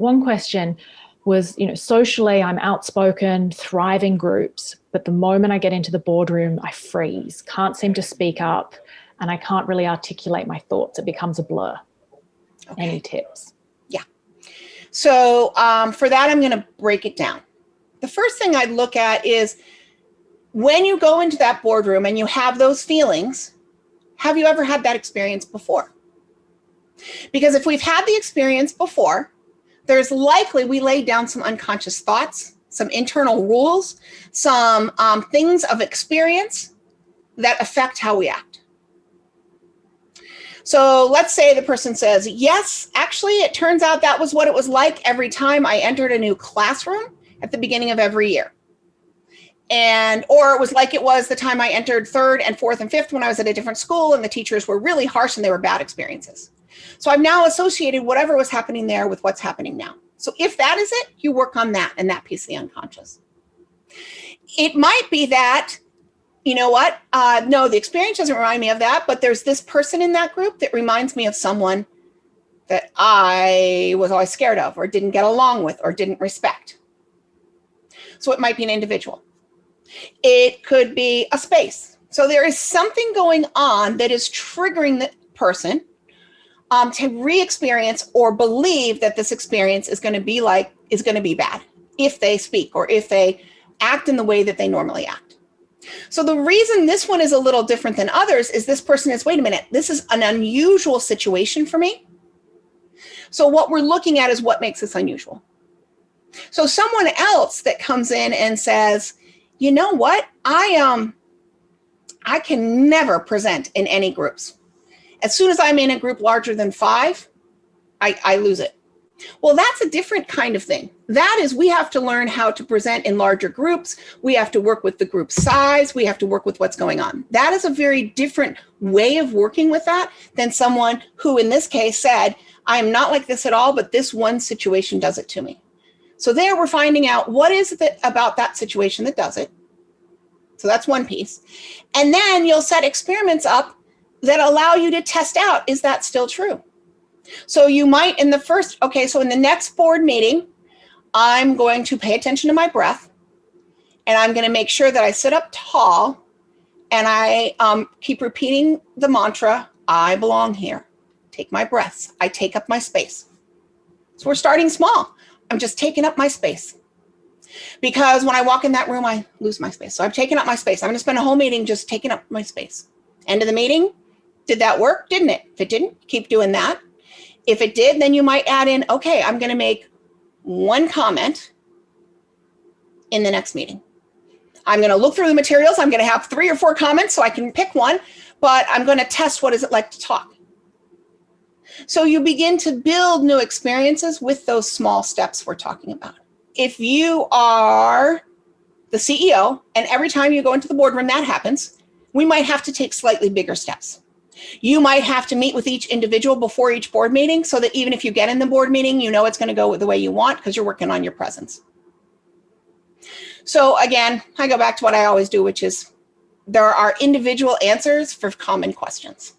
one question was, socially I'm outspoken, thrive in groups, but the moment I get into the boardroom, I freeze, can't seem to speak up, and I can't really articulate my thoughts. It becomes a blur. Okay. Any tips? Yeah. So for that, I'm going to break it down. The first thing I'd look at is when you go into that boardroom and you have those feelings, have you ever had that experience before? Because if we've had the experience before, there's likely we laid down some unconscious thoughts, some internal rules, some things of experience that affect how we act. So let's say the person says, yes, actually, it turns out that was what it was like every time I entered a new classroom at the beginning of every year. Or it was like it was the time I entered third and fourth and fifth when I was at a different school and the teachers were really harsh and they were bad experiences. So I've now associated whatever was happening there with what's happening now. So if that is it, you work on that and that piece of the unconscious. It might be that, you know what? No, the experience doesn't remind me of that, but there's this person in that group that reminds me of someone that I was always scared of or didn't get along with or didn't respect. So it might be an individual. It could be a space. So there is something going on that is triggering the person to re-experience or believe that this experience is going to be bad if they speak or if they act in the way that they normally act. So the reason this one is a little different than others is this person is, wait a minute, this is an unusual situation for me. So what we're looking at is what makes this unusual. So someone else that comes in and says, you know what, I can never present in any groups. As soon as I'm in a group larger than 5, I lose it. Well, that's a different kind of thing. That is, we have to learn how to present in larger groups. We have to work with the group size. We have to work with what's going on. That is a very different way of working with that than someone who, in this case, said, I'm not like this at all, but this one situation does it to me. So there we're finding out what is it about that situation that does it. So that's one piece. And then you'll set experiments up that allow you to test out, is that still true? So you might in the next board meeting, I'm going to pay attention to my breath and I'm going to make sure that I sit up tall and I keep repeating the mantra, I belong here. Take my breaths. I take up my space. So we're starting small. I'm just taking up my space. Because when I walk in that room, I lose my space. So I've taken up my space. I'm going to spend a whole meeting just taking up my space. End of the meeting. Did that work? Didn't it? If it didn't, keep doing that. If it did, then you might add in, okay, I'm going to make one comment in the next meeting. I'm going to look through the materials. I'm going to have 3 or 4 comments so I can pick one, but I'm going to test what is it like to talk. So you begin to build new experiences with those small steps we're talking about. If you are the CEO and every time you go into the boardroom that happens, we might have to take slightly bigger steps. You might have to meet with each individual before each board meeting so that even if you get in the board meeting, you know it's going to go the way you want because you're working on your presence. So again, I go back to what I always do, which is there are individual answers for common questions.